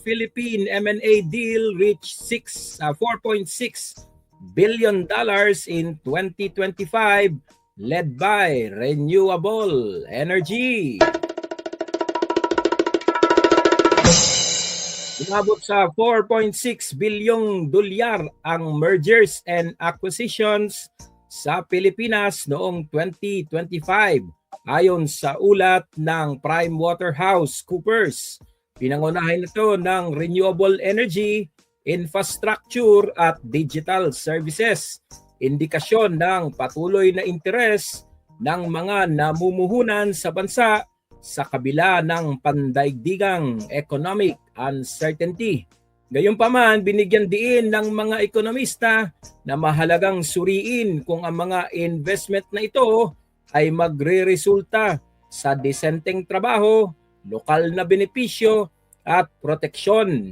Philippine M&A deal reached $4.6 billion in 2025, led by renewable energy. Umabot sa 4.6 bilyong dolyar ang mergers and acquisitions sa Pilipinas noong 2025 ayon sa ulat ng PricewaterhouseCoopers. Pinangunahan ito ng renewable energy, infrastructure at digital services. Indikasyon ng patuloy na interes ng mga namumuhunan sa bansa sa kabila ng pandaigdigang economic uncertainty. Gayunpaman, binigyan diin ng mga ekonomista na mahalagang suriin kung ang mga investment na ito ay magre-resulta sa disenteng trabaho, lokal na benepisyo at proteksyon